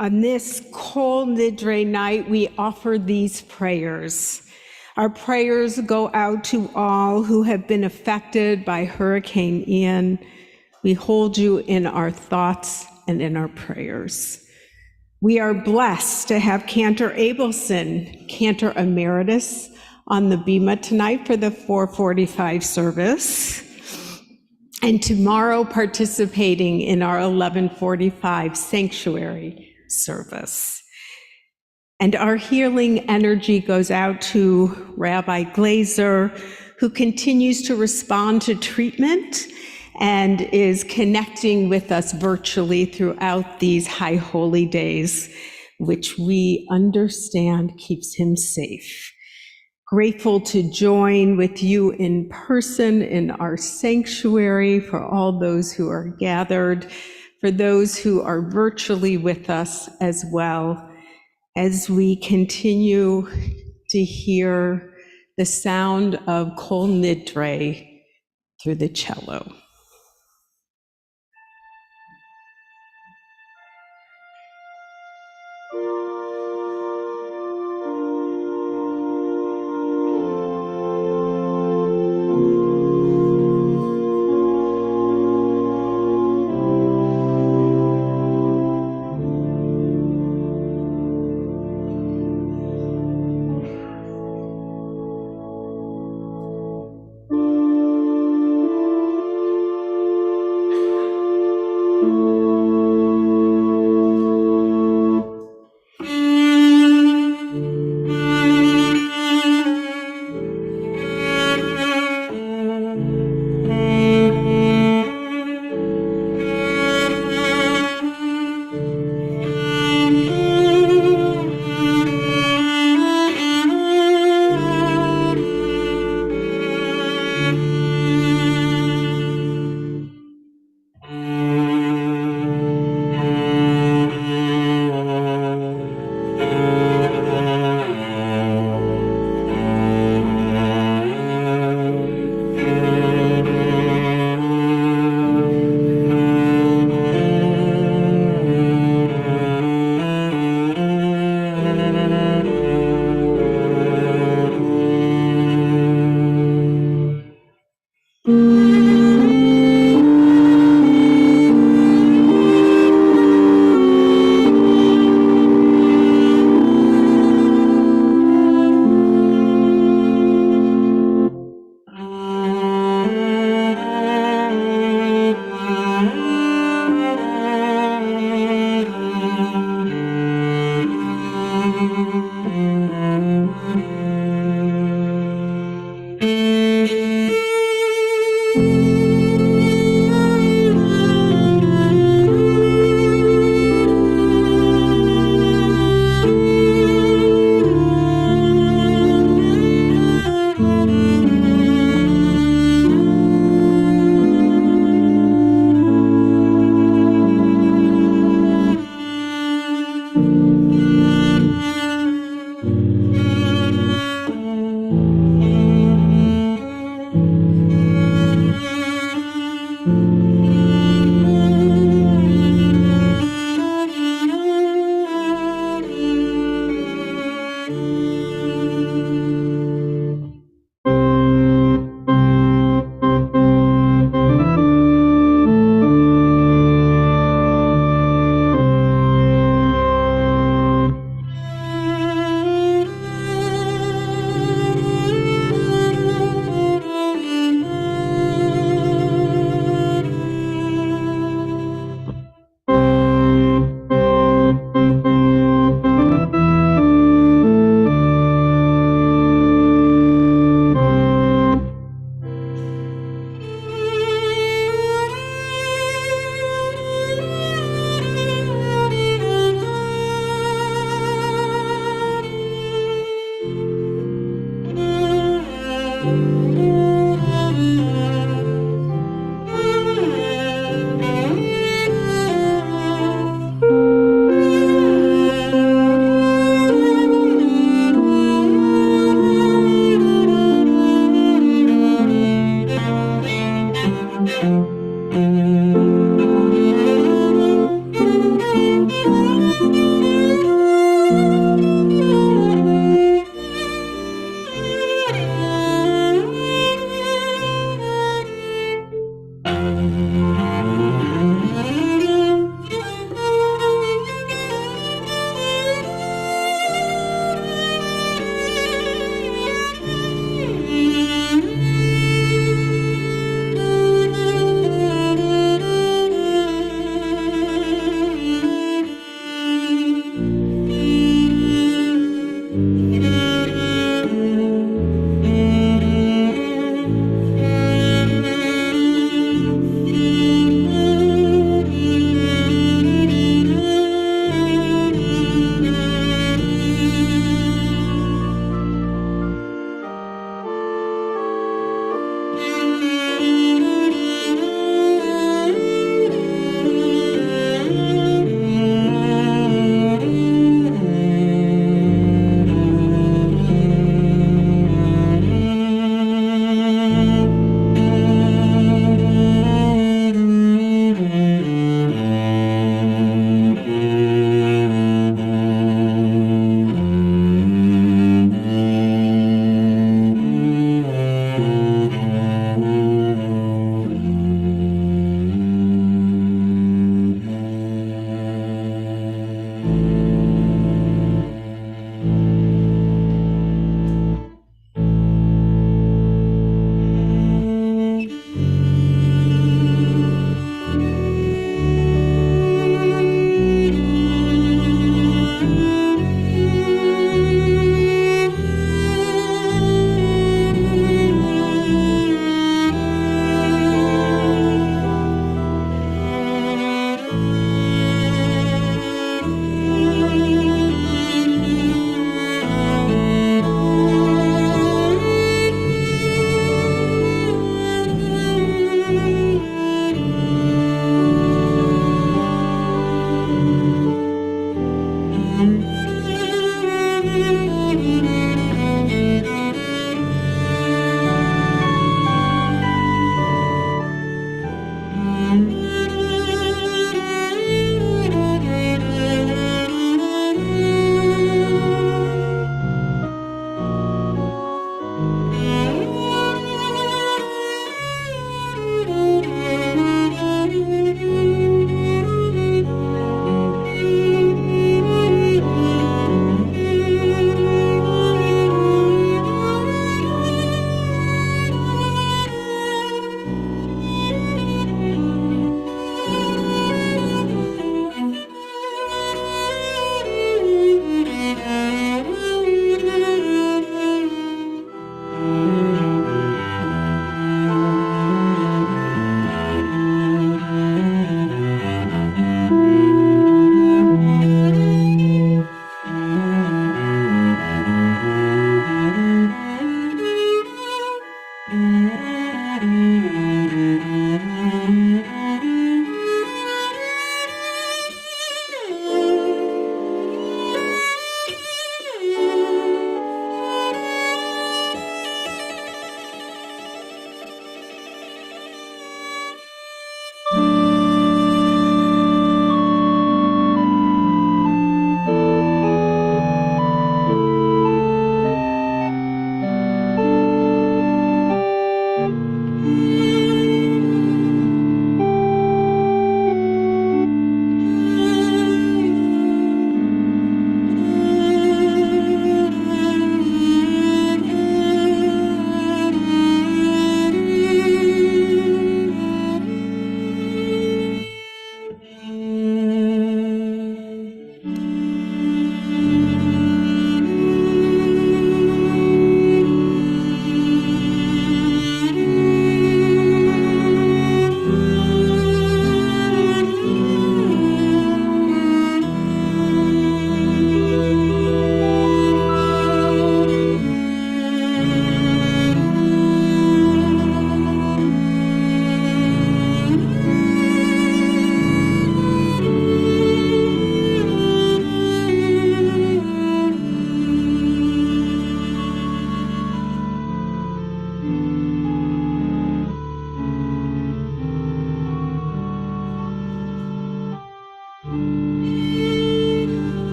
On this cold Nidre night, we offer these prayers. Our prayers go out to all who have been affected by Hurricane Ian. We hold you in our thoughts and in our prayers. We are blessed to have Cantor Abelson, Cantor Emeritus, on the Bema tonight for the 4:45 service, and tomorrow participating in our 11:45 sanctuary service. And our healing energy goes out to Rabbi Glazer, who continues to respond to treatment and is connecting with us virtually throughout these high holy days, which we understand keeps him safe. Grateful to join with you in person in our sanctuary, for all those who are gathered, for those who are virtually with us as well, as we continue to hear the sound of Kol Nidre through the cello.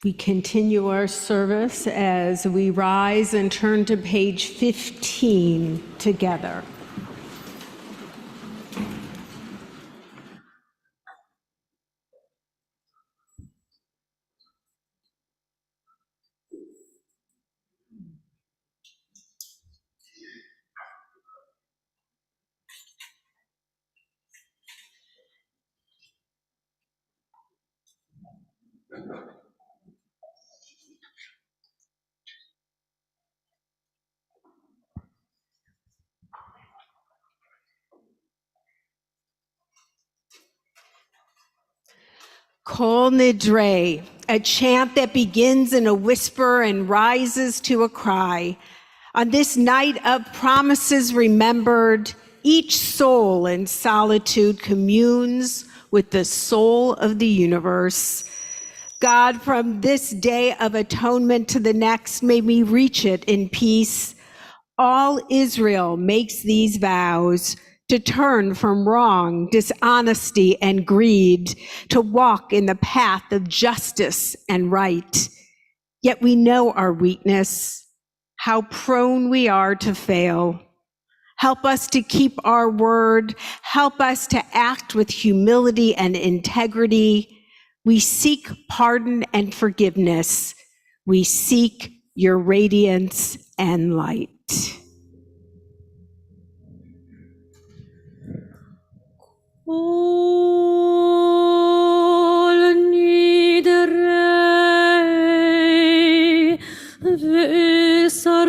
We continue our service as we rise and turn to page 15 together. Kol Nidre, a chant that begins in a whisper and rises to a cry. On this night of promises remembered, each soul in solitude communes with the soul of the universe. God, from this day of atonement to the next, may we reach it in peace. All Israel makes these vows to turn from wrong, dishonesty, and greed, to walk in the path of justice and right. Yet we know our weakness, how prone we are to fail. Help us to keep our word. Help us to act with humility and integrity. We seek pardon and forgiveness. We seek your radiance and light. Kol Nidre v'esarei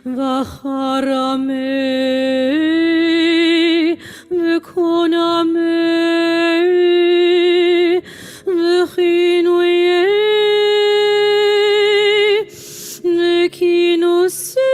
v'charamei v'konamei v'chinuei v'kinusei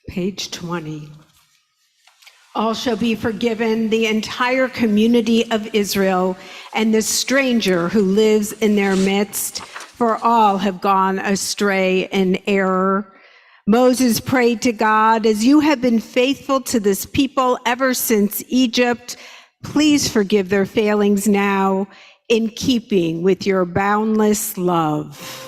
Page 20. All shall be forgiven, the entire community of Israel, and the stranger who lives in their midst, for all have gone astray in error. Moses prayed to God, as you have been faithful to this people ever since Egypt, please forgive their failings now, in keeping with your boundless love.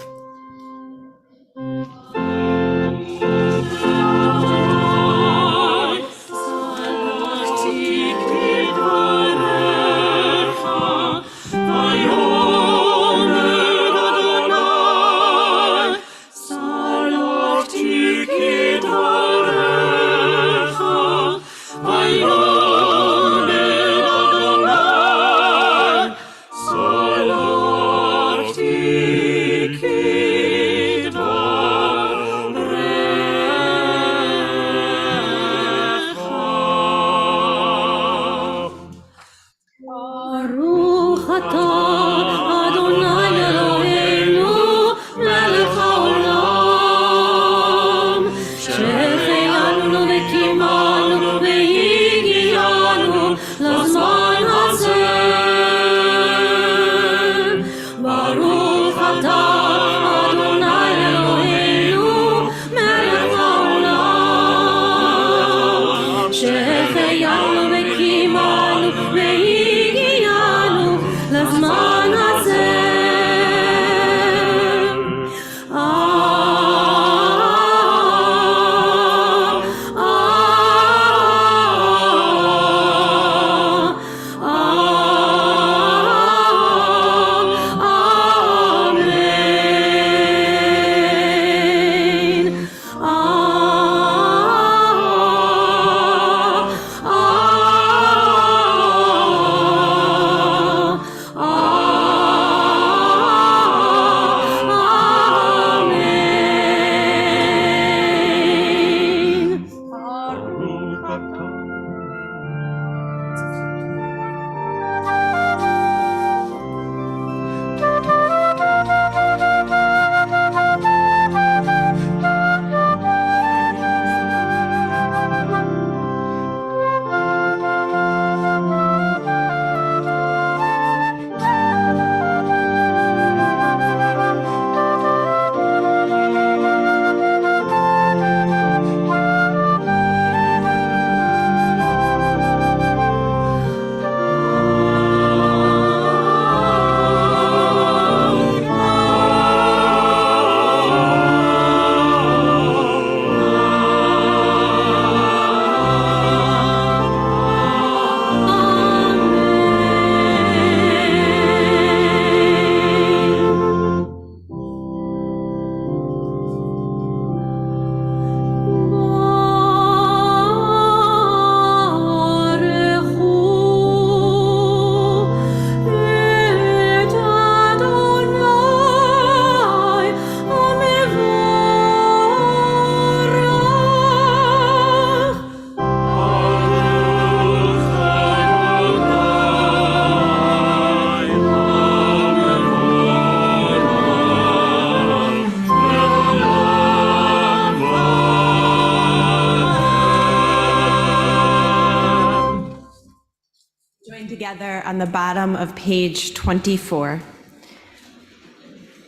Together on the bottom of page 24.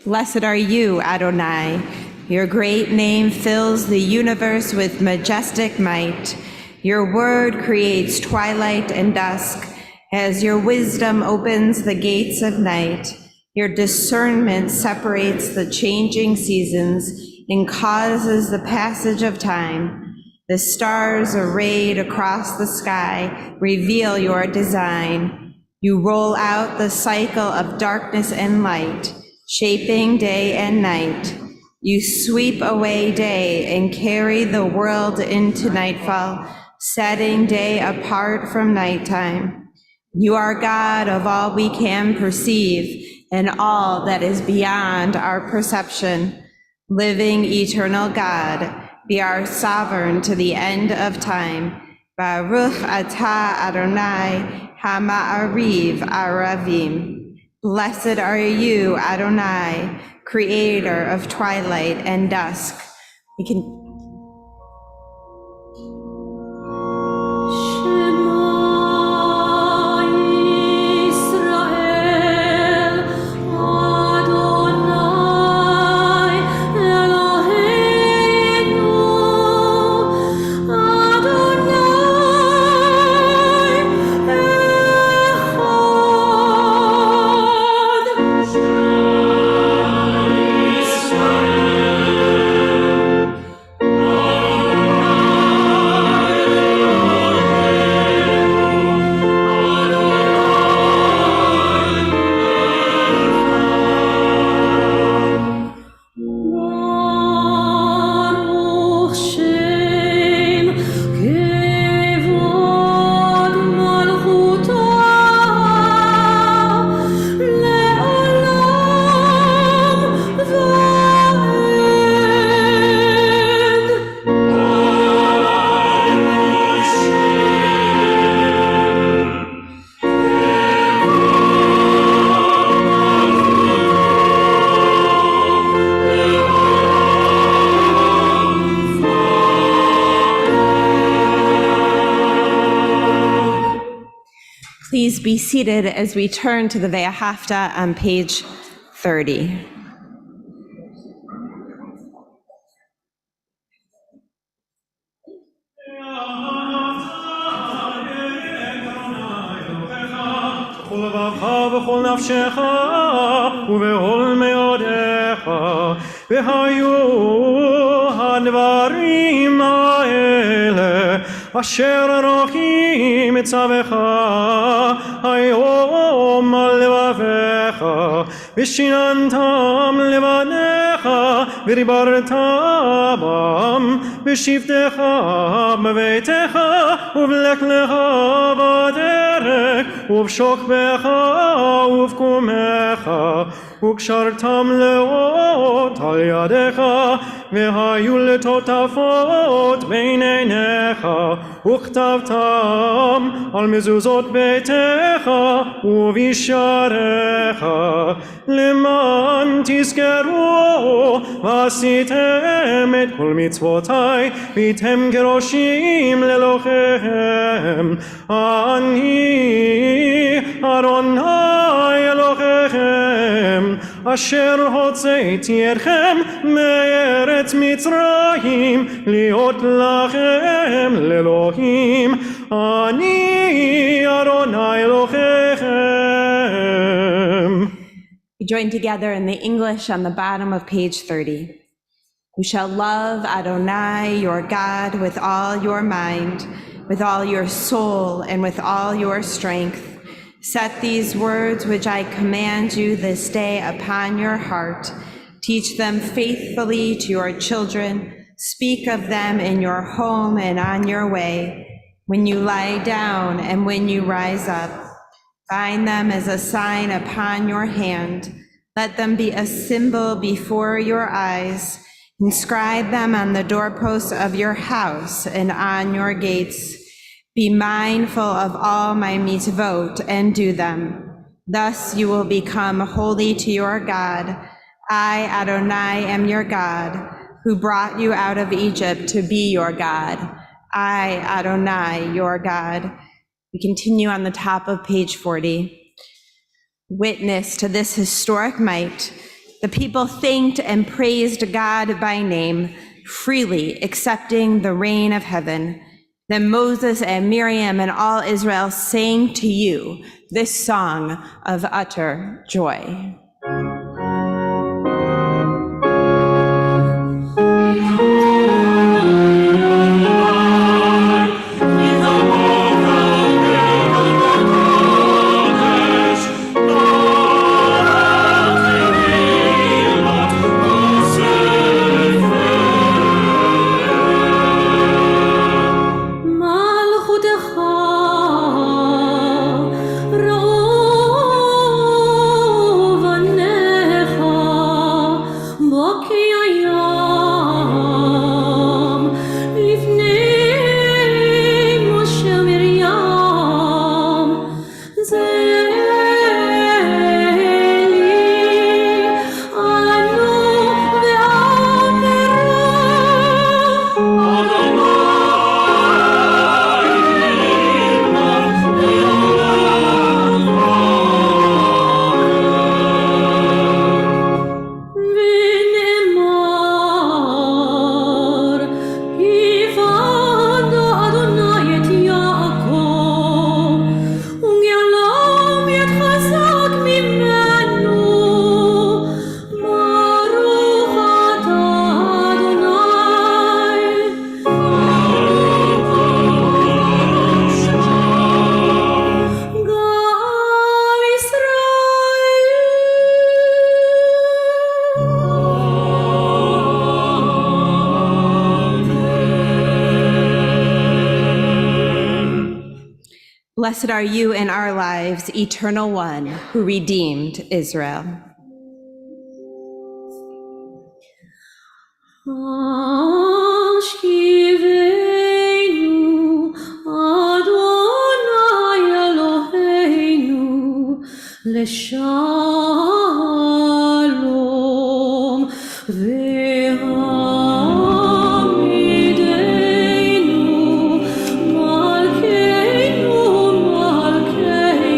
Blessed are you, Adonai. Your great name fills the universe with majestic might. Your word creates twilight and dusk, as your wisdom opens the gates of night. Your discernment separates the changing seasons and causes the passage of time. The stars arrayed across the sky reveal your design. You roll out the cycle of darkness and light, shaping day and night. You sweep away day and carry the world into nightfall, setting day apart from nighttime. You are God of all we can perceive and all that is beyond our perception. Living eternal God, be our sovereign to the end of time. Baruch atah Adonai Hama'ariv Aravim. Blessed are you, Adonai, creator of twilight and dusk. We can Please be seated as we turn to the Ve'ahavta on page 30. בכל נפשך ובכל מאודיך, והיו הדברים האלה אשר אנוכי מצווך היום על לבביך, ושיננתם לבניך ודיברת בם בשבתך בביתך ובלכלך בדרך ובשוכבך ובקומך, וקשרתם לאות על ידיך, והיו לטוטפות בין עיניך, וכתבתם על מזוזות ביתך ובשעריך, למען תזכרו ועשיתם את כל מצוותי, והייתם כראשים לאלוהיכם. אני אדוני אלוהיכם, אשר הוצאתי אתכם מארץ מצרים, להיות לכם לאלוהים. אני אדוני אלוהיכם. We join together in the English on the bottom of page 30. You shall love Adonai, your God, with all your mind, with all your soul, and with all your strength. Set these words which I command you this day upon your heart. Teach them faithfully to your children. Speak of them in your home and on your way, when you lie down and when you rise up. Bind them as a sign upon your hand. Let them be a symbol before your eyes. Inscribe them on the doorposts of your house and on your gates. Be mindful of all my mitzvot and do them. Thus you will become holy to your God. I, Adonai, am your God, who brought you out of Egypt to be your God. I, Adonai, your God. We continue on the top of page 40. Witness to this historic might, the people thanked and praised God by name, freely accepting the reign of heaven. Then Moses and Miriam and all Israel sang to you this song of utter joy. Blessed are you in our lives, Eternal One, who redeemed Israel. Ashkivenu Adonai Eloheinu leshalom ve'amidenu Malkeinu Malkeinu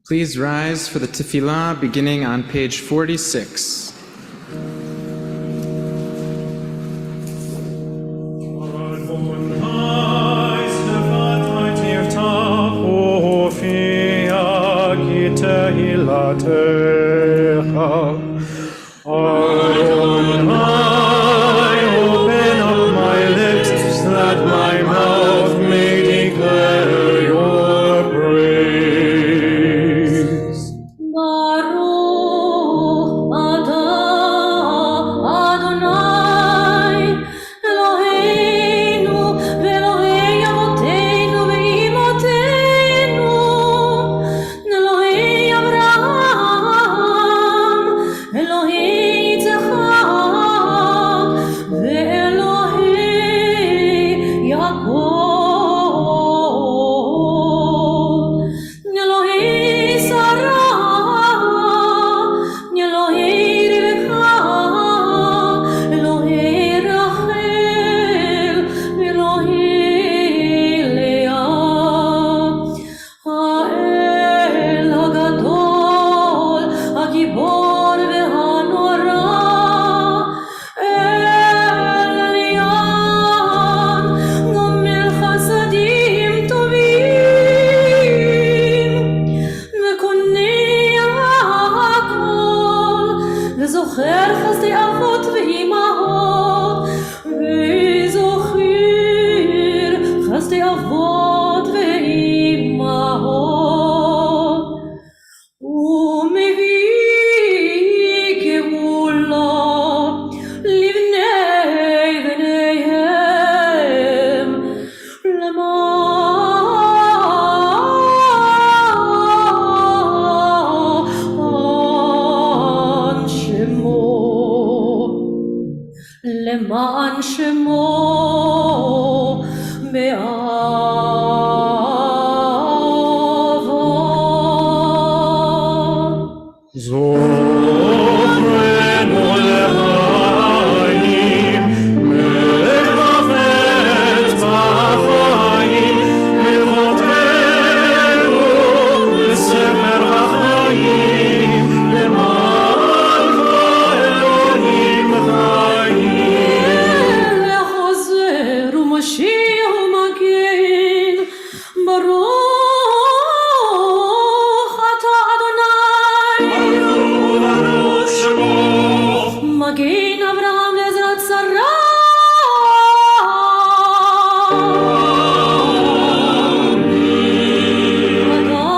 Please rise for the tefillah beginning on page 46. Open up my lips that my mouth may declare your praise. Baruch atah Adonai Eloheinu ve'Elohei avotenu ve'imotenu Elohei Avraham Elohei Yitzchak ve'Elohei Yaakov Elohei Sarah Elohei Rivka Elohei Rachel Elohei Leah Ha'el Hagadol Hagibor ve'Hanora El Elyon Gomel Chasadim Tovim וקונע הכל, וזוכר חסדי אבות ואימהות, וזוכר חסדי אבות ואימהות, ומביא גאולה לבני בניהם, למען שמו באהבה. זוכרנו לחיים, מלך חפץ בחיים, לכבודנו בספר החיים, למענך אלוהים חיים. לחוזר ומשיח ומגן, ברוך אתה אדוני, ברוך שמו, מגן אברהם לעזרת שרה. אתה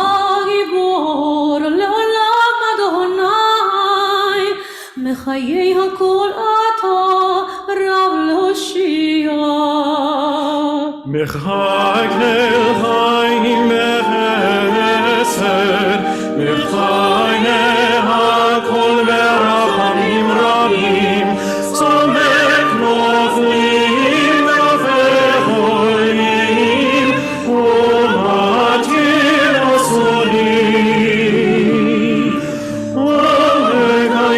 גיבור לעולם אדוני, מחיי הכל אתה רב להושיע. מחייך חיים בחסד, מחייך הכל ברחמים רבים, צומק נופלים וחולים, ומתיר אסונים, ומקיים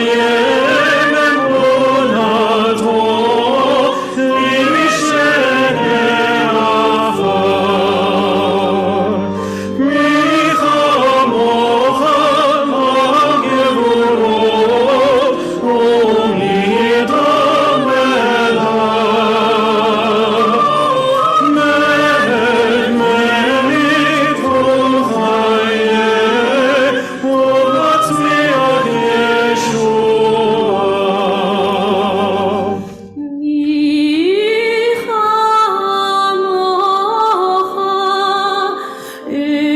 אמונתו, למשנה עפר. מי כמוך הגבורות, ומי דומה לך. מלך מליך כל חיי, ומצמיח ישועה. מי כמוך עיר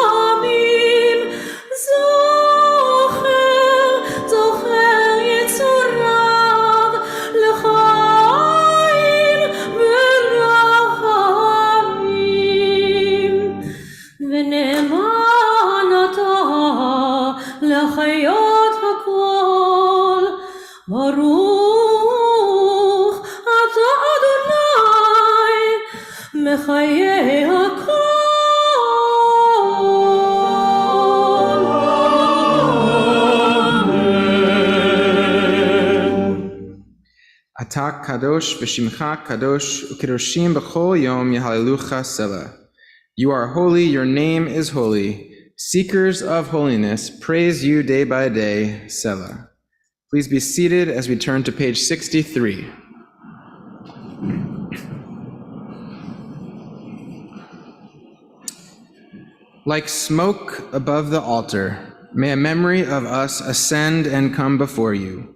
הרחמים, זוכר יצוריו לחיים ורחמים, ונאמן אתה לחיות הכל. ברוך אתה אדוני מחיי הכל. אתה קדוש ושמך קדוש, וקדושים בכל יום יהללוך סלה. You are holy, your name is holy. Seekers of holiness, praise you day by day, Selah. Please be seated as we turn to page 63. Like smoke above the altar, may a memory of us ascend and come before you.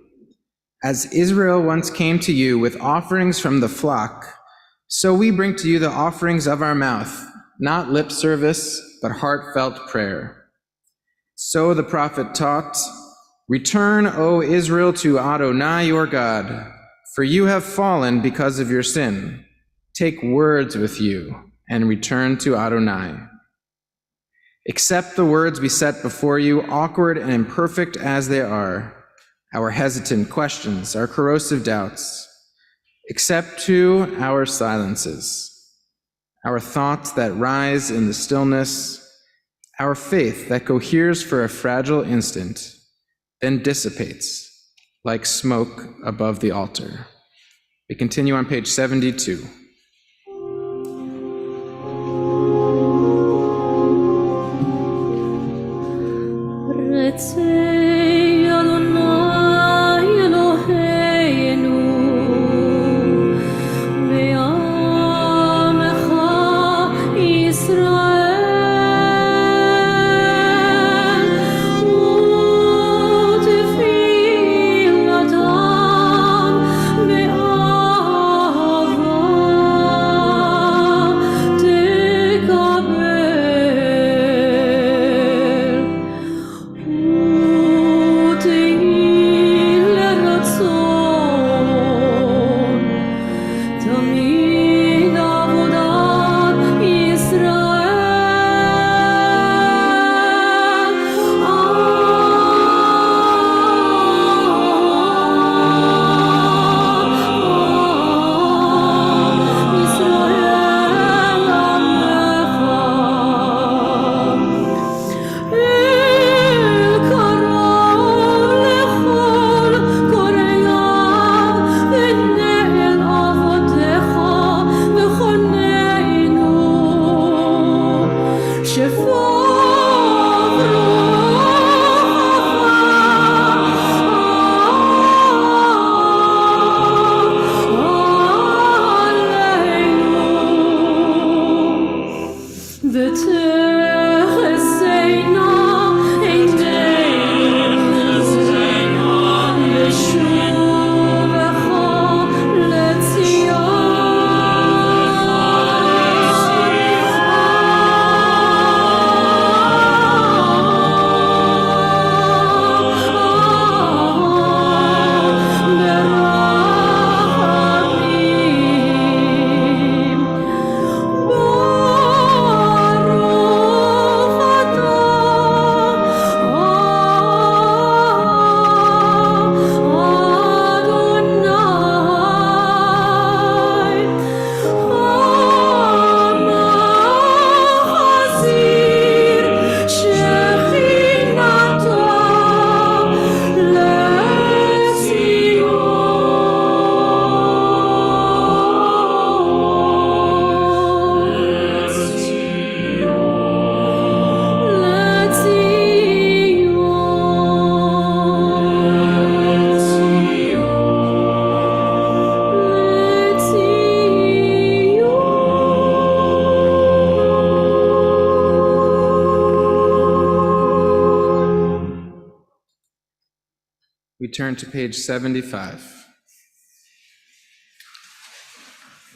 As Israel once came to you with offerings from the flock, so we bring to you the offerings of our mouth, not lip service, but heartfelt prayer. So the prophet taught, "Return, O Israel, to Adonai your God, for you have fallen because of your sin. Take words with you and return to Adonai." Accept the words we set before you, awkward and imperfect as they are, our hesitant questions, our corrosive doubts. Accept, too, our silences, our thoughts that rise in the stillness, our faith that coheres for a fragile instant, then dissipates like smoke above the altar. We continue on page 72. Retzei Adonai Eloheinu ve'amecha Yisrael u'tefilatam be'ahava tekabel. We turn to page 75.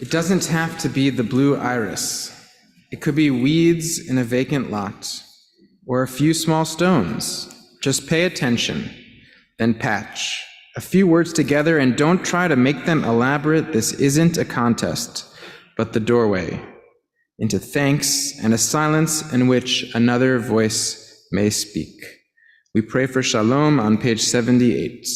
It doesn't have to be the blue iris. It could be weeds in a vacant lot, or a few small stones. Just pay attention, then patch a few words together and don't try to make them elaborate. This isn't a contest, but the doorway into thanks and a silence in which another voice may speak. We pray for shalom on page 78.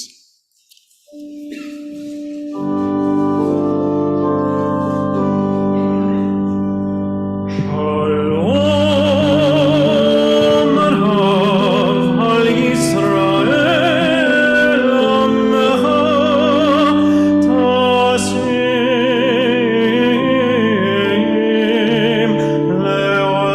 Lewa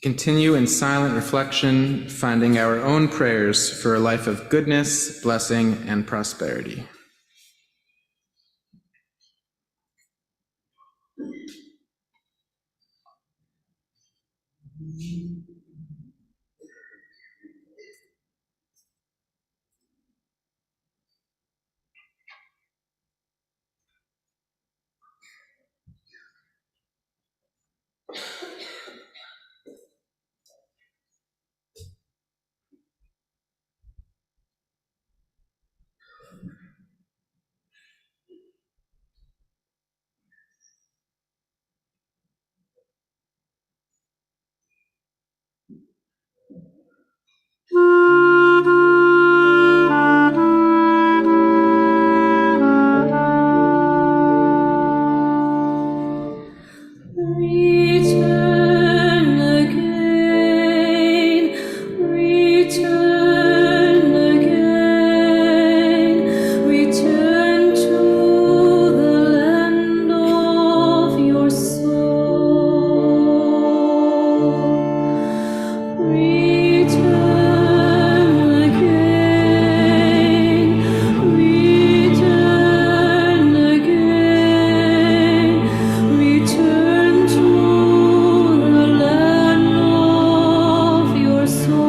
Continue in silent reflection, finding our own prayers for a life of goodness, blessing, and prosperity. Return again, return again, return to the land of your soul. Return again, return again, return to the land of your soul.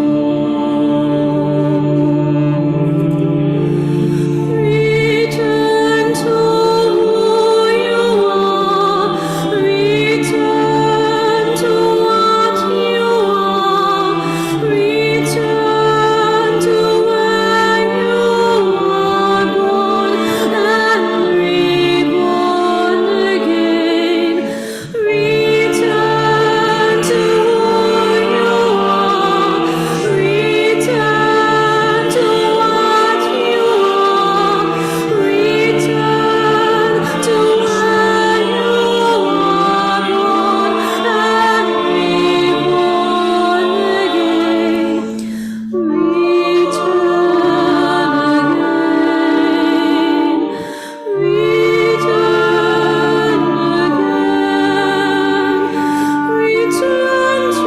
Return to who you are, return to what you are, return to where you are born and reborn again. Return to who you are, return to what you are, return to where you are born and reborn again. Return to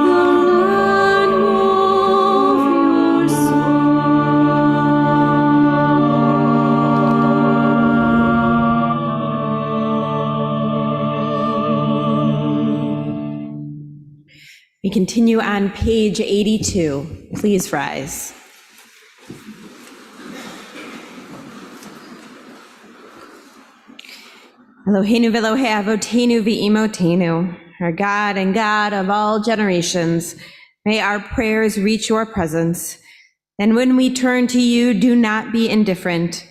the land of your soul. We continue on page 82. Please rise. Eloheinu v'Elohei Avotenu v'Imotenu, our God and God of all generations, may our prayers reach your presence. And when we turn to you, do not be indifferent.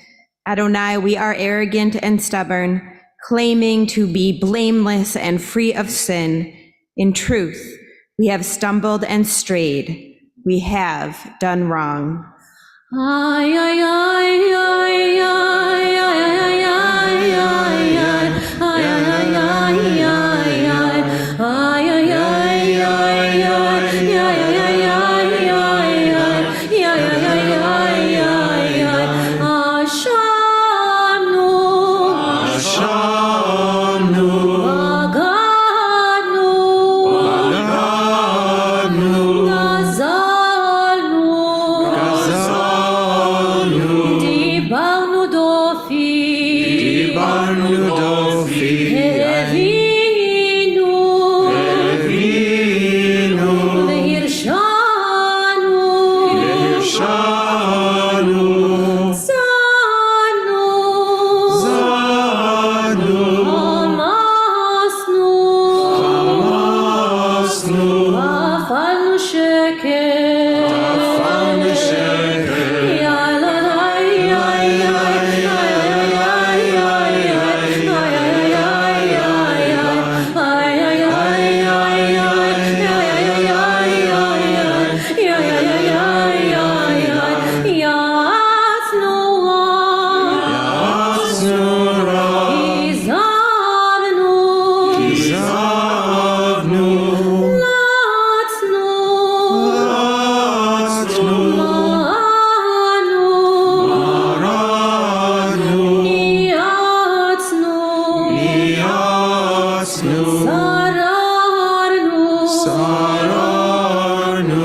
Adonai, we are arrogant and stubborn, claiming to be blameless and free of sin. In truth, we have stumbled and strayed. We have done wrong. Ay, ay, ay, ay, ay, ay, ay, ay, Dibarnu Sararnu,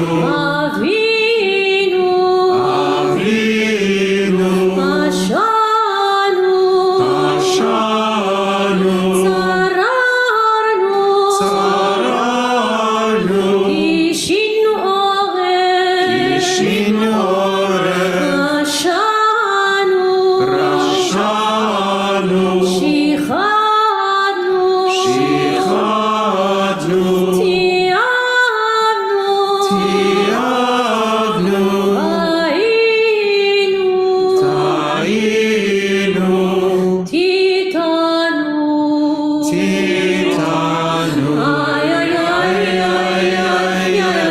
Avinu, Avinu, Ashanu, Ashanu, Sararnu, Sararnu, Ishin Oreh, Ishin Oreh, Rashanu, Rashanu, Shichadnu, Shichadnu, Tiavnu, Tiavnu, Tainu, Tainu, Titanu, Titanu, Ay, ay, ay, ay, ay, ay,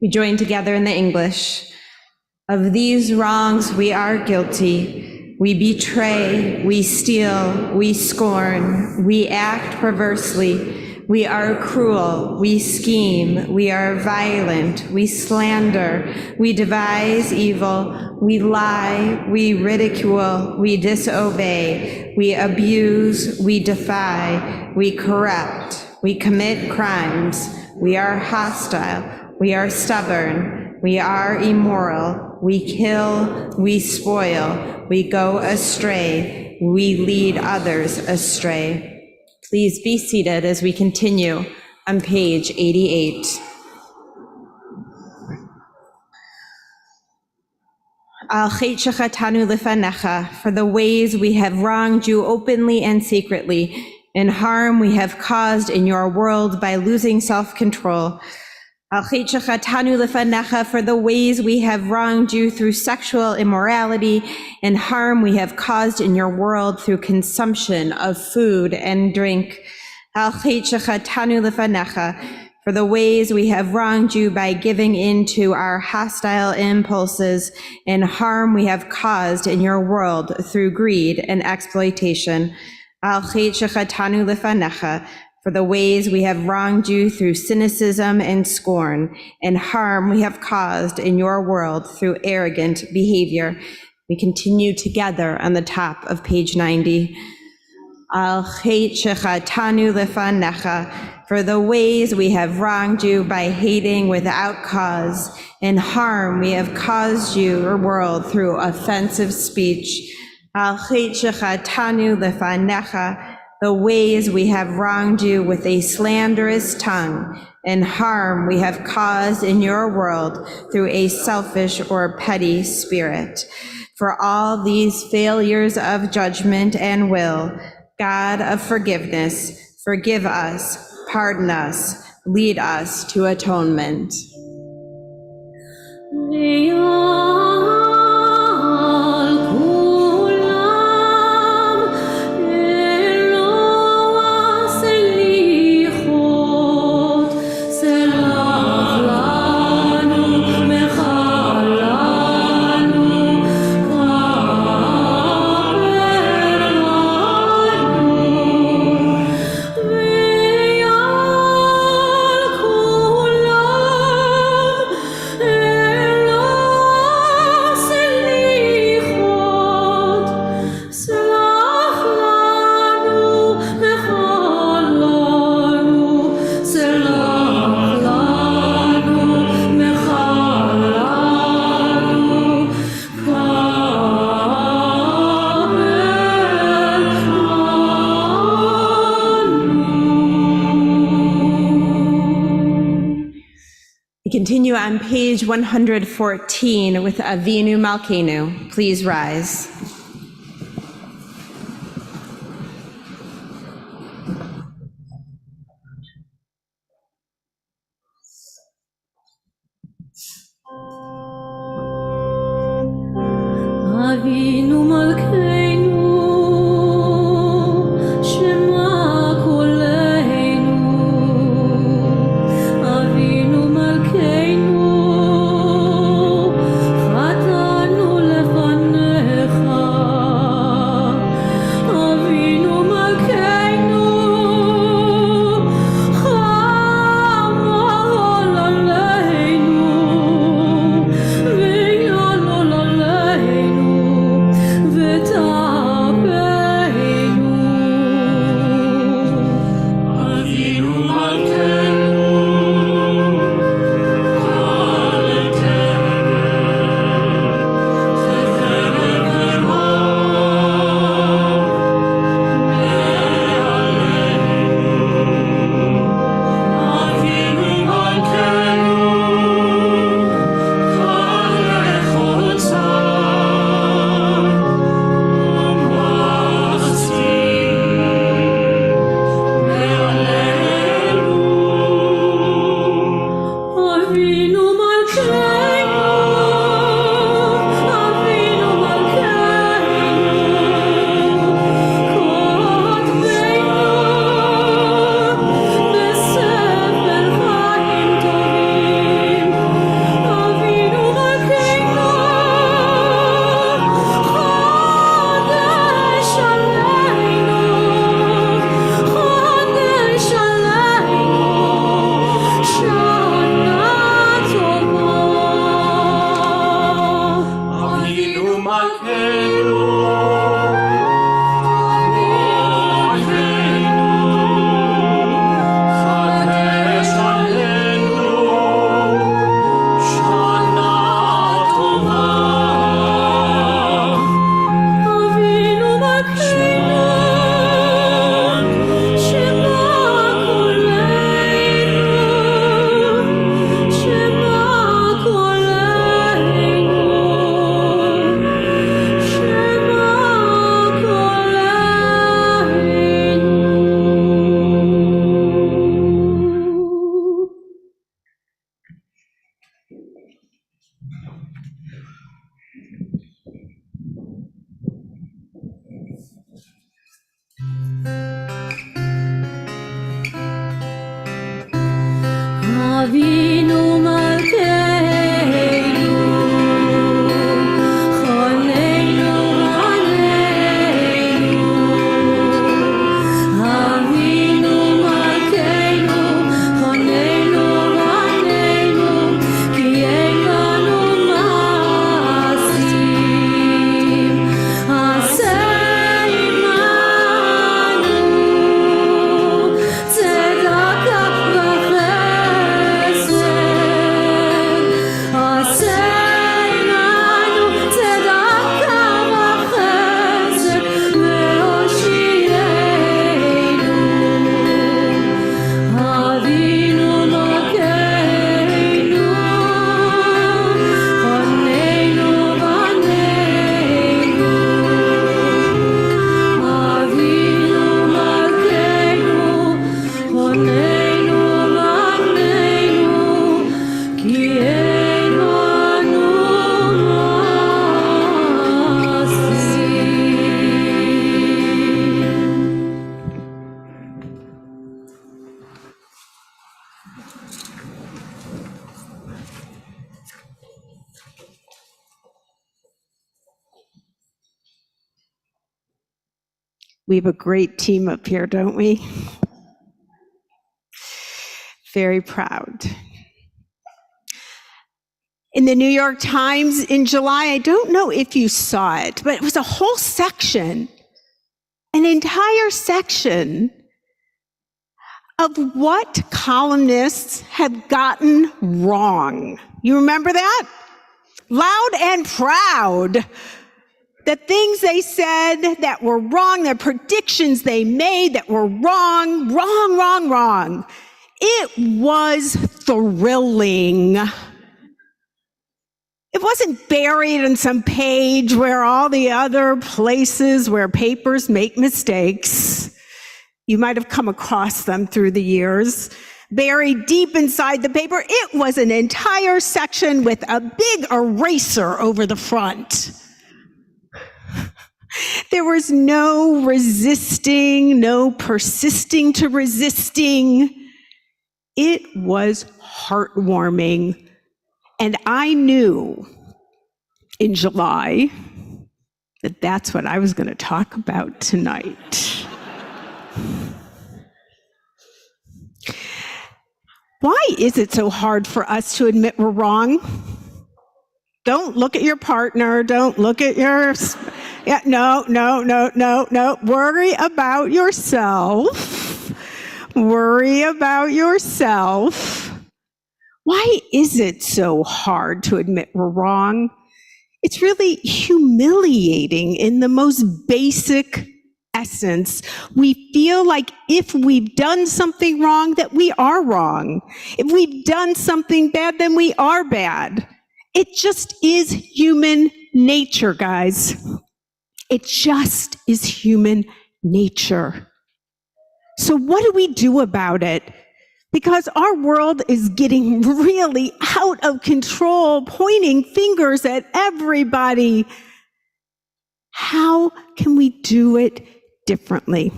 We join together in the English. Of these wrongs we are guilty. We betray, we steal, we scorn, we act perversely, we are cruel, we scheme, we are violent, we slander, we devise evil, we lie, we ridicule, we disobey, we abuse, we defy, we corrupt, we commit crimes, we are hostile, we are stubborn, we are immoral, we kill, we spoil, we go astray, we lead others astray. Please be seated as we continue on page 88. Al chet shechatanu lefanecha, for the ways we have wronged you openly and secretly, and harm we have caused in your world by losing self-control. Al chet shechatanu lefanecha, for the ways we have wronged you through sexual immorality, and harm we have caused in your world through consumption of food and drink. Al chet shechatanu lefanecha, for the ways we have wronged you by giving in to our hostile impulses, and harm we have caused in your world through greed and exploitation. Al chet shechatanu lefanecha, for the ways we have wronged you through cynicism and scorn, and harm we have caused in your world through arrogant behavior. We continue together on the top of page 90. Al chet shechatanu lefanecha, for the ways we have wronged you by hating without cause, and harm we have caused your world through offensive speech. Al chet shechatanu lefanecha, the ways we have wronged you with a slanderous tongue, and harm we have caused in your world through a selfish or petty spirit. For all these failures of judgment and will, God of forgiveness, forgive us, pardon us, lead us to atonement. Continue on page 114 with Avinu Malkeinu. Please rise. Avinu Malkeinu, Shema Koleinu. Avinu Malkeinu, Chatanu lefanecha. Avinu Malkeinu, Chama Avinu Malkeinu, Choleinu Aleinu. Avinu Malkeinu, Choleinu Aleinu, Ki ein lanu maasim, aseh imanu, tzedakah We have a great team up here, don't we? Very proud. In the New York Times in July, I don't know if you saw it, but it was a whole section, an entire section of what columnists have gotten wrong. You remember that? Loud and proud. The things they said that were wrong, the predictions they made that were wrong. It was thrilling. It wasn't buried in some page where all the other places where papers make mistakes. You might have come across them through the years. Buried deep inside the paper, it was an entire section with a big eraser over the front. There was no resisting, no persisting to resisting. It was heartwarming. And I knew in July that that's what I was going to talk about tonight. Why is it so hard for us to admit we're wrong? Don't look at your partner. Don't look at your... Yeah, no. Worry about yourself. Worry about yourself. Why is it so hard to admit we're wrong? It's really humiliating in the most basic essence. We feel like if we've done something wrong, that we are wrong. If we've done something bad, then we are bad. It just is human nature, guys. It just is human nature. So what do we do about it? Because our world is getting really out of control, pointing fingers at everybody. How can we do it differently?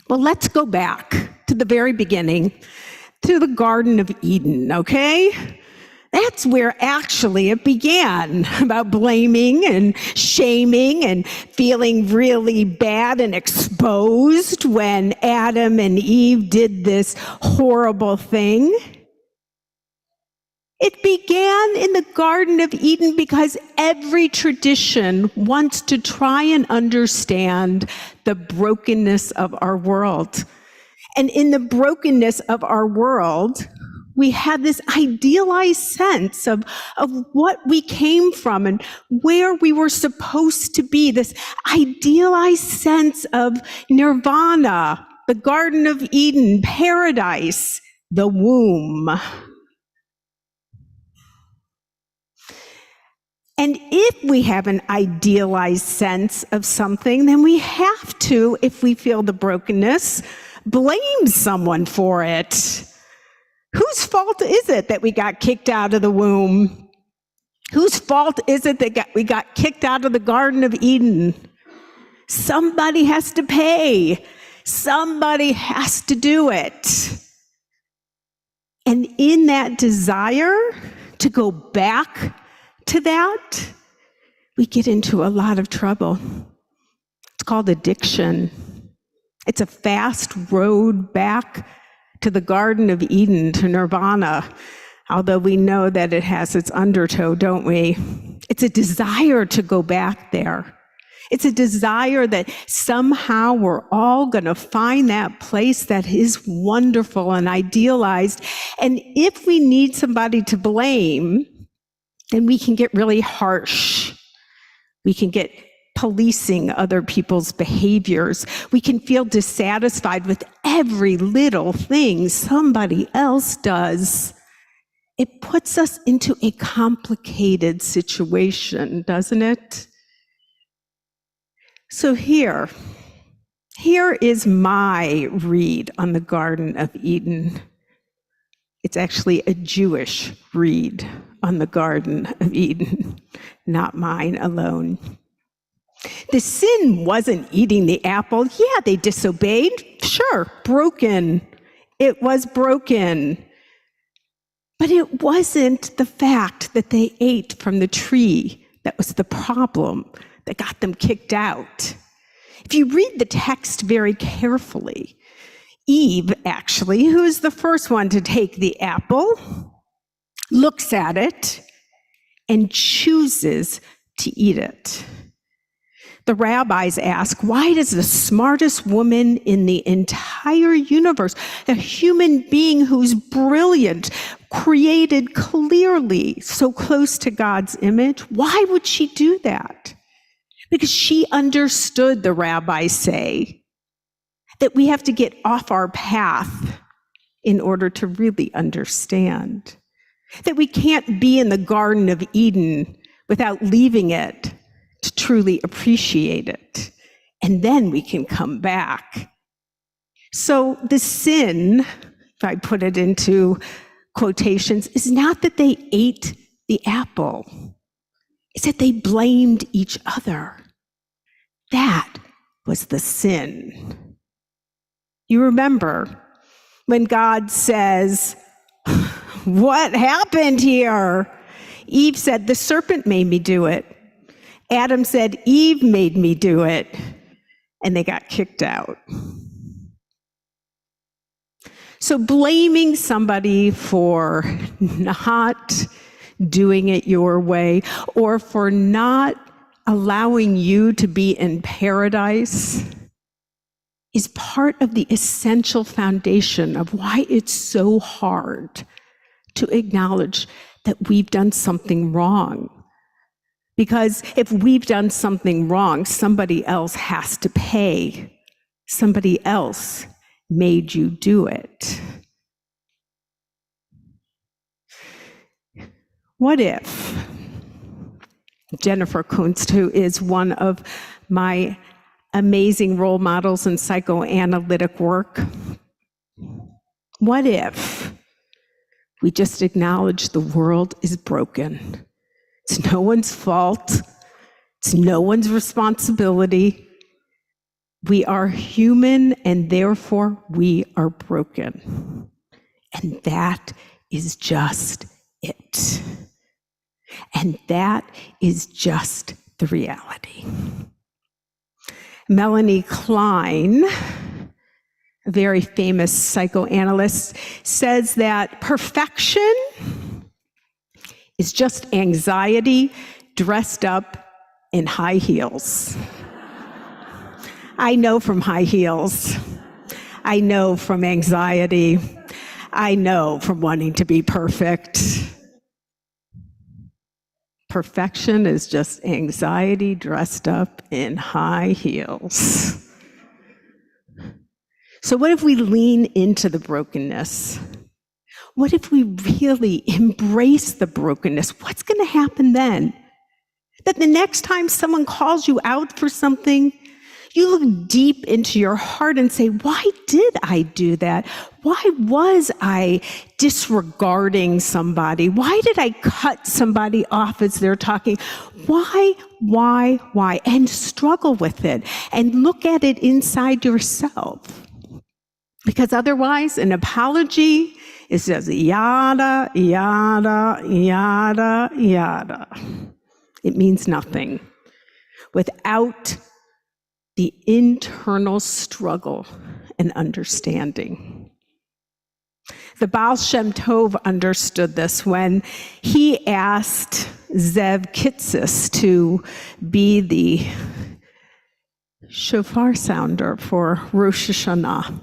Well, let's go back to the very beginning, to the Garden of Eden, okay? That's where actually it began, about blaming and shaming and feeling really bad and exposed when Adam and Eve did this horrible thing. It began in the Garden of Eden because every tradition wants to try and understand the brokenness of our world. And in the brokenness of our world, we have this idealized sense of what we came from and where we were supposed to be, this idealized sense of nirvana, the Garden of Eden, paradise, the womb. And if we have an idealized sense of something, then we have to, if we feel the brokenness, blame someone for it. Whose fault is it that we got kicked out of the womb? Whose fault is it that we got kicked out of the Garden of Eden? Somebody has to pay. Somebody has to do it. And in that desire to go back to that, we get into a lot of trouble. It's called addiction. It's a fast road back to the Garden of Eden, to nirvana, although we know that it has its undertow, don't we? It's a desire to go back there. It's a desire that somehow we're all going to find that place that is wonderful and idealized. And if we need somebody to blame, then we can get really harsh. We can get policing other people's behaviors. We can feel dissatisfied with every little thing somebody else does. It puts us into a complicated situation, doesn't it? So here is my read on the Garden of Eden. It's actually a Jewish read on the Garden of Eden, not mine alone. The sin wasn't eating the apple. Yeah, they disobeyed. Sure, broken. It was broken. But it wasn't the fact that they ate from the tree that was the problem that got them kicked out. If you read the text very carefully, Eve, actually, who is the first one to take the apple, looks at it and chooses to eat it. The rabbis ask, why does the smartest woman in the entire universe, a human being who's brilliant, created clearly, so close to God's image, why would she do that? Because she understood, the rabbis say, that we have to get off our path in order to really understand. That we can't be in the Garden of Eden without leaving it to truly appreciate it. And then we can come back. So the sin, if I put it into quotations, is not that they ate the apple. It's that they blamed each other. That was the sin. You remember when God says, what happened here? Eve said, the serpent made me do it. Adam said, Eve made me do it. And they got kicked out. So blaming somebody for not doing it your way, or for not allowing you to be in paradise, is part of the essential foundation of why it's so hard to acknowledge that we've done something wrong. Because if we've done something wrong, somebody else has to pay. Somebody else made you do it. What if Jennifer Kunst, who is one of my amazing role models in psychoanalytic work, what if we just acknowledge the world is broken? It's no one's fault. It's no one's responsibility. We are human, and therefore we are broken. And that is just it. And that is just the reality. Melanie Klein, a very famous psychoanalyst, says that perfection is just anxiety dressed up in high heels. I know from high heels. I know from anxiety. I know from wanting to be perfect. Perfection is just anxiety dressed up in high heels. So what if we lean into the brokenness? What if we really embrace the brokenness? What's going to happen then? That the next time someone calls you out for something, you look deep into your heart and say, why did I do that? Why was I disregarding somebody? Why did I cut somebody off as they're talking? Why? And struggle with it and look at it inside yourself. Because otherwise, an apology is just yada, yada, yada, yada. It means nothing without the internal struggle and understanding. The Baal Shem Tov understood this when he asked Zev Kitsis to be the shofar sounder for Rosh Hashanah.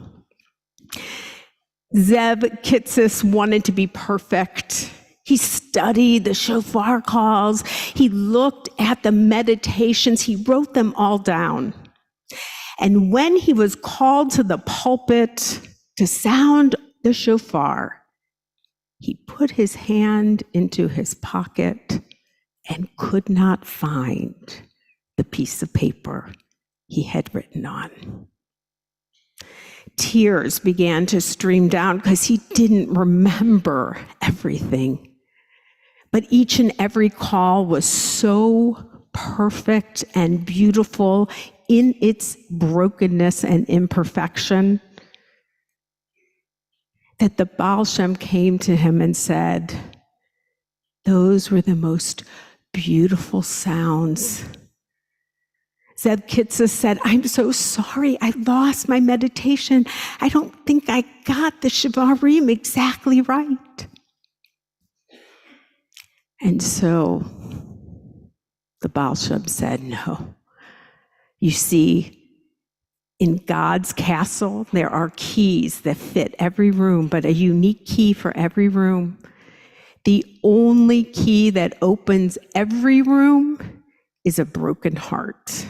Zev Kitsis wanted to be perfect. He studied the shofar calls. He looked at the meditations. He wrote them all down. And when he was called to the pulpit to sound the shofar, he put his hand into his pocket and could not find the piece of paper he had written on. Tears began to stream down because he didn't remember everything. But each and every call was so perfect and beautiful in its brokenness and imperfection that the Baal Shem came to him and said, those were the most beautiful sounds. Zev Kitsis said, I'm so sorry, I lost my meditation. I don't think I got the Shivarim exactly right. And so the Baal Shem said, no. You see, in God's castle, there are keys that fit every room, but a unique key for every room. The only key that opens every room is a broken heart.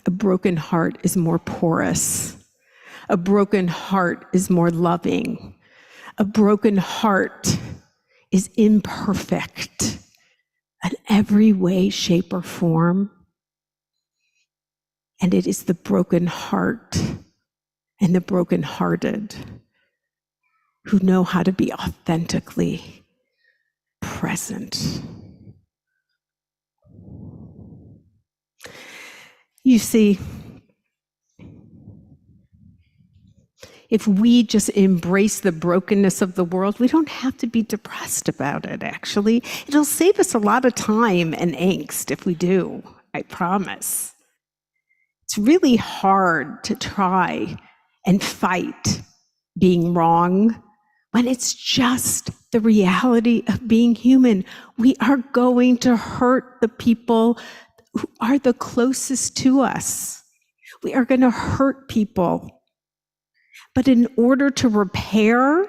A broken heart is more porous. A broken heart is more loving. A broken heart is imperfect in every way, shape, or form. And it is the broken heart and the brokenhearted who know how to be authentically present. You see, if we just embrace the brokenness of the world, we don't have to be depressed about it, actually. It'll save us a lot of time and angst if we do, I promise. It's really hard to try and fight being wrong when it's just the reality of being human. We are going to hurt the people who are the closest to us. We are going to hurt people. But in order to repair,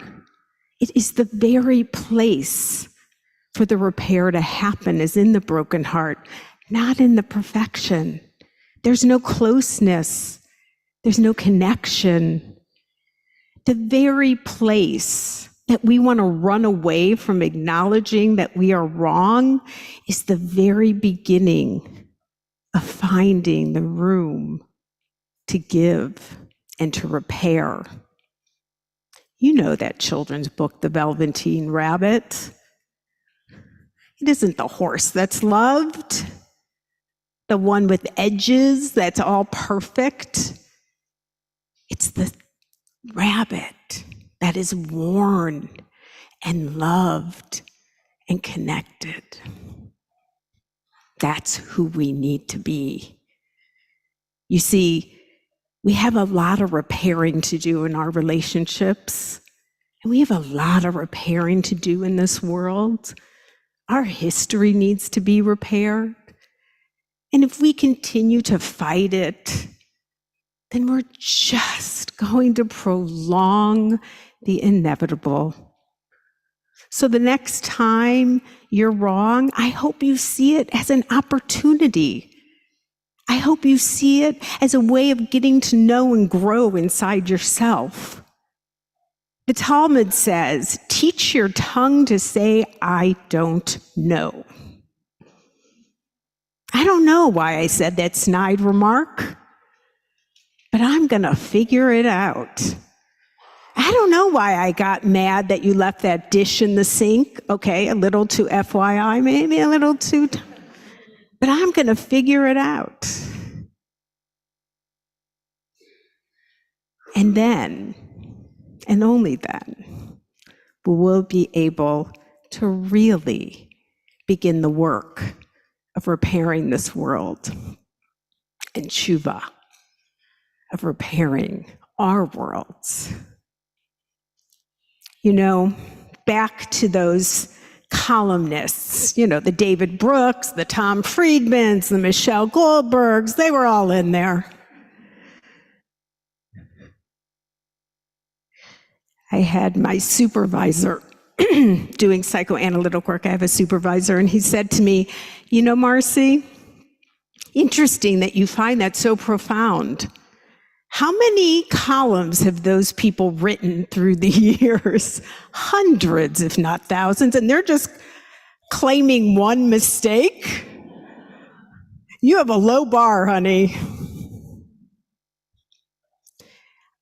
it is the very place for the repair to happen is in the broken heart, not in the perfection. There's no closeness. There's no connection. The very place that we want to run away from acknowledging that we are wrong is the very beginning of finding the room to give and to repair. You know that children's book, The Velveteen Rabbit. It isn't the horse that's loved, the one with edges that's all perfect. It's the rabbit that is worn and loved and connected. That's who we need to be. You see, we have a lot of repairing to do in our relationships, and we have a lot of repairing to do in this world. Our history needs to be repaired. And if we continue to fight it, then we're just going to prolong the inevitable. So the next time you're wrong, I hope you see it as an opportunity. I hope you see it as a way of getting to know and grow inside yourself. The Talmud says, teach your tongue to say, I don't know. I don't know why I said that snide remark, but I'm going to figure it out. I don't know why I got mad that you left that dish in the sink. Okay, a little too FYI, maybe a little too, but I'm going to figure it out. And then, and only then, we'll be able to really begin the work of repairing this world and tshuva, of repairing our worlds. You know, back to those columnists, you know, the David Brooks, the Tom Friedmans, the Michelle Goldbergs, they were all in there. I had my supervisor doing psychoanalytic work. I have a supervisor, and he said to me, you know, Marcy, interesting that you find that so profound. How many columns have those people written through the years? Hundreds, if not thousands, and they're just claiming one mistake? You have a low bar, honey.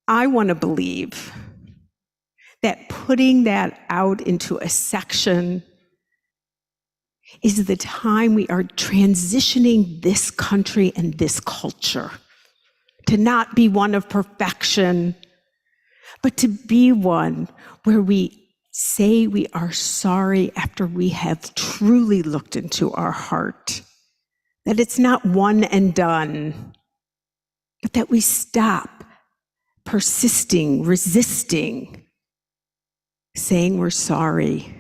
I want to believe that putting that out into a section is the time we are transitioning this country and this culture to not be one of perfection, but to be one where we say we are sorry after we have truly looked into our heart, that it's not one and done, but that we stop persisting, resisting, saying we're sorry,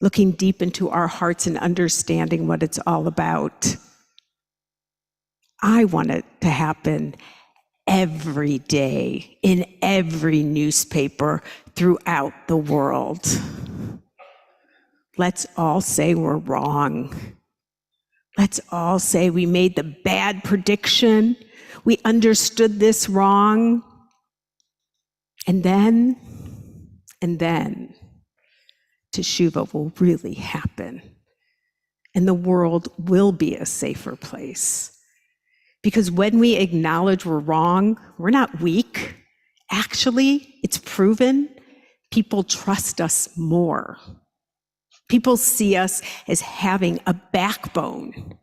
looking deep into our hearts and understanding what it's all about. I want it to happen every day in every newspaper throughout the world. Let's all say we're wrong. Let's all say we made the bad prediction. We understood this wrong. And then, Teshuvah will really happen. And the world will be a safer place. Because when we acknowledge we're wrong, we're not weak. Actually, it's proven people trust us more. People see us as having a backbone.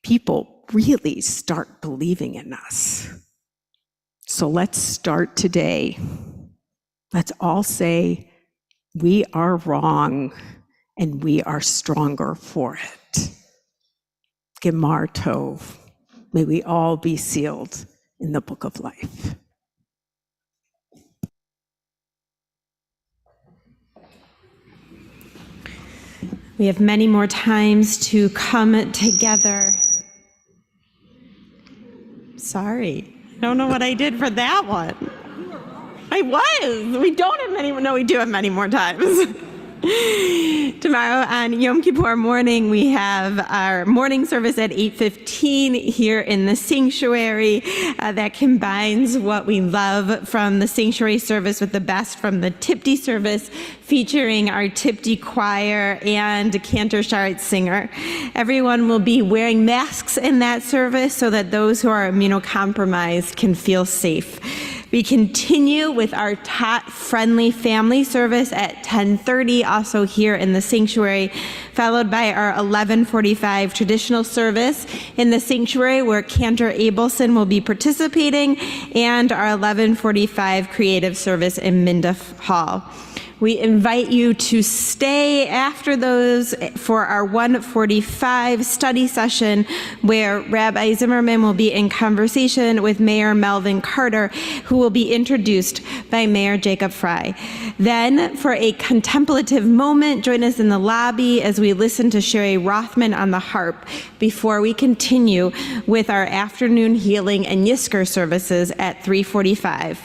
People really start believing in us. So let's start today. Let's all say, we are wrong and we are stronger for it. Gemar Tov. May we all be sealed in the book of life. We have many more times to come together. Sorry, I don't know what I did for that one. I was. We don't have many. No, we do have many more times. Tomorrow on Yom Kippur morning, we have our morning service at 8:15 here in the sanctuary that combines what we love from the sanctuary service with the best from the Tipti service, featuring our Tipti choir and Cantor Sharet singer. Everyone will be wearing masks in that service so that those who are immunocompromised can feel safe. We continue with our tot-friendly family service at 10:30, also here in the sanctuary, followed by our 11:45 traditional service in the sanctuary where Cantor Abelson will be participating, and our 11:45 creative service in Mindef Hall. We invite you to stay after those for our 1:45 study session where Rabbi Zimmerman will be in conversation with Mayor Melvin Carter, who will be introduced by Mayor Jacob Fry. Then, for a contemplative moment, join us in the lobby as we listen to Sherry Rothman on the harp before we continue with our afternoon healing and Yisker services at 3:45.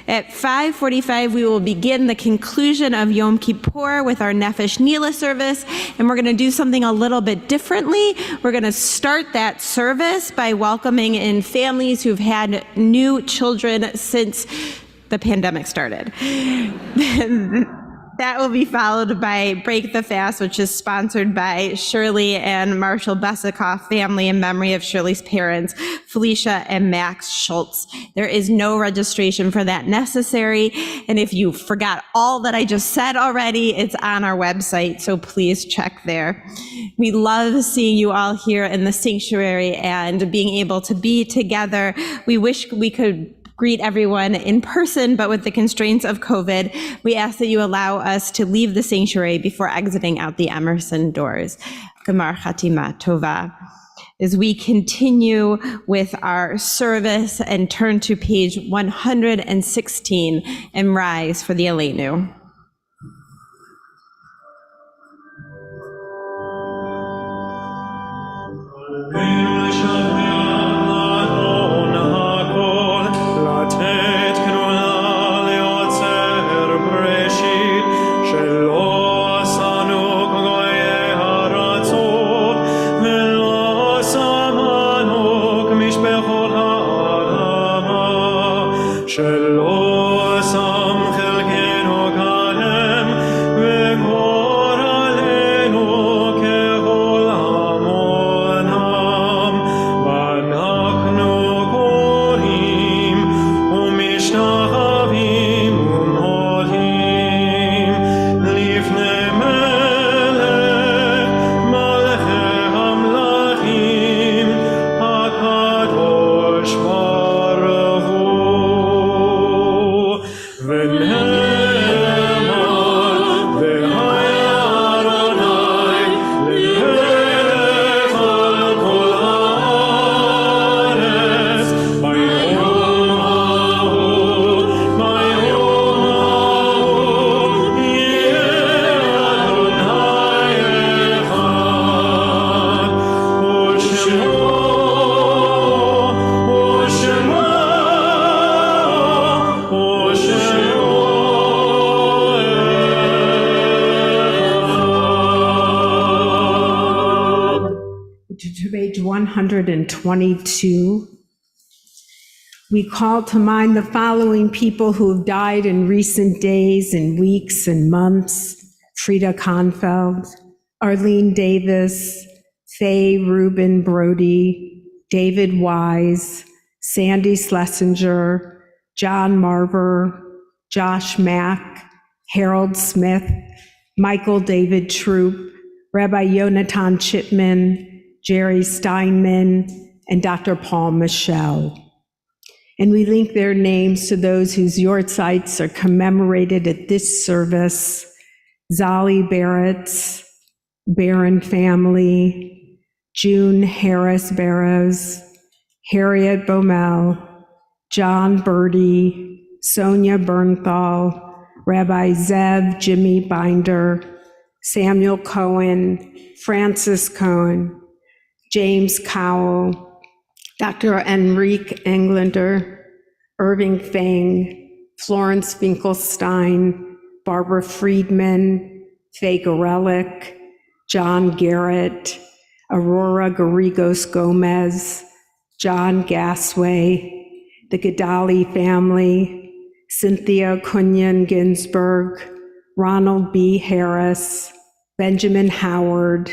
At 5:45, we will begin the conclusion of Yom Kippur with our Nefesh Nila service, and we're going to do something a little bit differently. We're going to start that service by welcoming in families who've had new children since the pandemic started. That will be followed by Break the Fast, which is sponsored by Shirley and Marshall Besikoff family in memory of Shirley's parents, Felicia and Max Schultz. There is no registration for that necessary. And if you forgot all that I just said already, it's on our website, so please check there. We love seeing you all here in the sanctuary and being able to be together. We wish we could greet everyone in person, but with the constraints of COVID, we ask that you allow us to leave the sanctuary before exiting out the Emerson doors. Gemar Chatima Tova. As we continue with our service and turn to page 116 and rise for the Aleinu. To page 122, we call to mind the following people who have died in recent days and weeks and months: Frida Kahnfeld, Arlene Davis, Faye Rubin Brody, David Wise, Sandy Schlesinger, John Marver, Josh Mack, Harold Smith, Michael David Troop, Rabbi Yonatan Chipman, Jerry Steinman, and Dr. Paul Michel. And we link their names to those whose yortzites are commemorated at this service: Zali Barrett's, Barron family, June Harris Barrows, Harriet Baumel, John Birdie, Sonia Bernthal, Rabbi Zev Jimmy Binder, Samuel Cohen, Francis Cohen, James Cowell, Dr. Enrique Englander, Irving Fang, Florence Finkelstein, Barbara Friedman, Faye Gorelick, John Garrett, Aurora Garrigos Gomez, John Gasway, the Gadali family, Cynthia Kunyan Ginsburg, Ronald B. Harris, Benjamin Howard,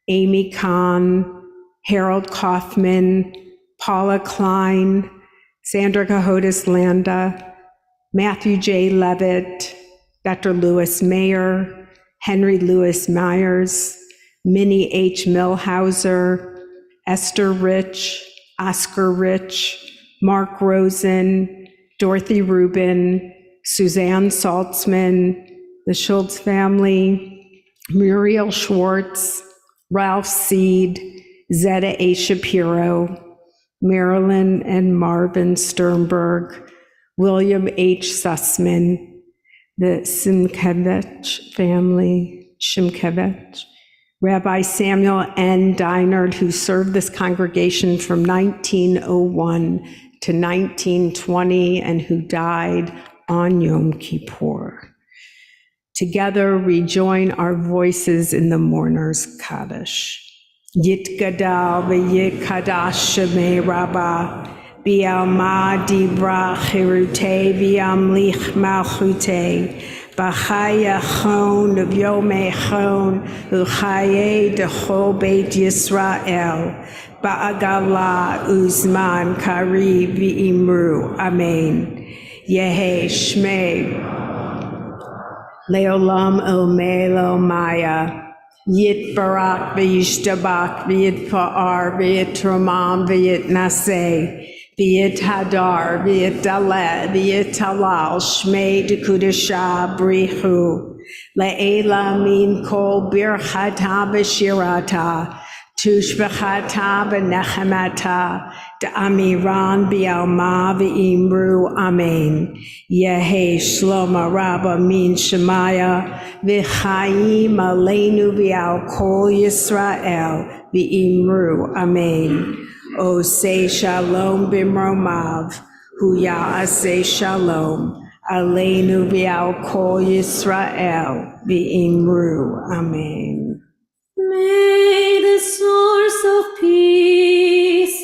Amy Kahn, Harold Kaufman, Paula Klein, Sandra Cahotis Landa, Matthew J. Levitt, Dr. Louis Mayer, Henry Louis Myers, Minnie H. Milhauser, Esther Rich, Oscar Rich, Mark Rosen, Dorothy Rubin, Suzanne Saltzman, the Schultz family, Muriel Schwartz, Ralph Seed, Zeta A. Shapiro, Marilyn and Marvin Sternberg, William H. Sussman, the Simkevich family, Shimkevich, Rabbi Samuel N. Deinard, who served this congregation from 1901 to 1920 and who died on Yom Kippur. Together, we join our voices in the mourner's Kaddish. Yitgadal v'yikadash shemei Rabbah, Bi'alma dibra chirute, Bi'amlich malchute, B'chayachon u'vyomechon u'chaye dechol Beit Yisrael ba'agala uzman kari v'imru. Amen. Yehe shmei leolam el maya. Yitbarak v'yishtabak v'yitfa'ar v'yitramam v'yitnaseh v'yithadar v'yitdaleh v'yithalal shmei dekudasha brihu le'ela min kol birchata v'shirata tushbechata v'nechemata da'amiran b'alma v'imru. Amen. Yehe shloma rabba min shemaya v'chaim aleinu v'al kol Yisrael v'imru. Amen. O say shalom b'mromav hu ya'aseh shalom aleinu v'al kol Yisrael v'imru. Amen. May the source of peace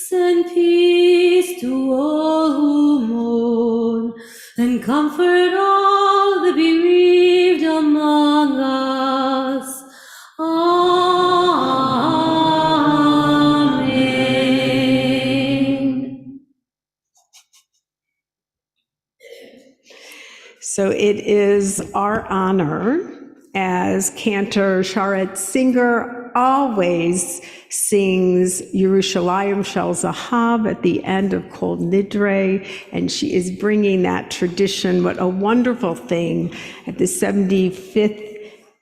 send peace to all who mourn and comfort all the bereaved among us. Amen. So it is our honor, as Cantor Sharet Singer always sings Yerushalayim Shel Zahav at the end of Kol Nidre, and she is bringing that tradition. What a wonderful thing at the 75th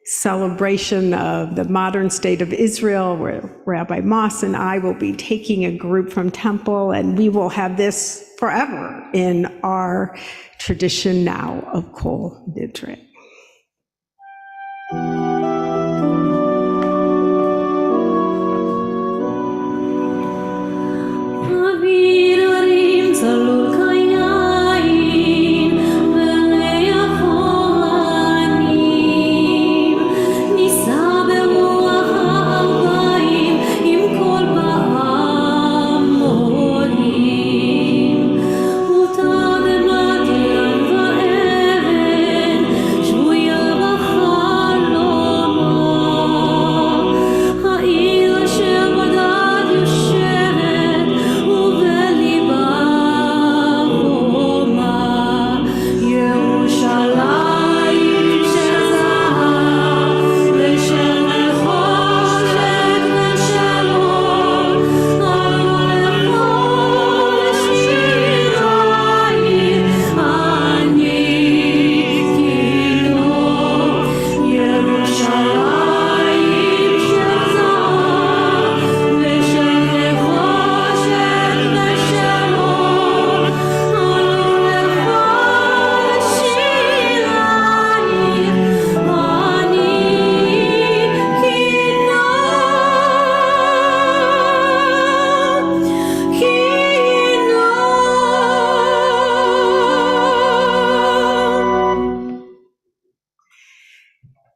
celebration of the modern state of Israel, where Rabbi Moss and I will be taking a group from Temple, and we will have this forever in our tradition now of Kol Nidre.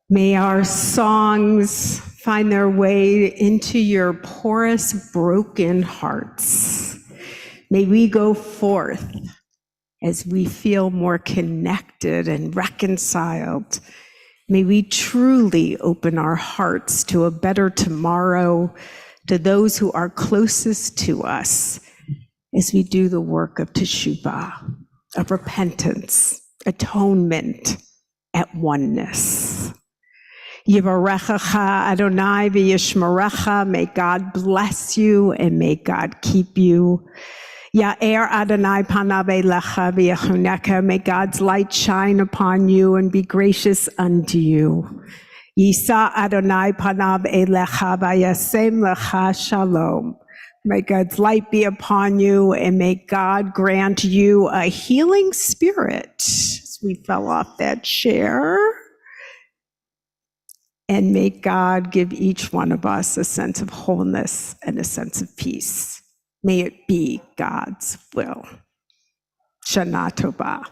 May our songs find their way into your porous, broken hearts. May we go forth as we feel more connected and reconciled. May we truly open our hearts to a better tomorrow, to those who are closest to us, as we do the work of teshuvah, of repentance, atonement, at oneness. Yivarechecha Adonai v'yishmerecha. May God bless you and may God keep you. Ya'er Adonai panav elecha v'yechuneka. May God's light shine upon you and be gracious unto you. Yisa Adonai panav elecha v'yasem lecha shalom. May God's light be upon you and may God grant you a healing spirit. As we fell off that chair. And may God give each one of us a sense of wholeness and a sense of peace. May it be God's will. Shana Tova.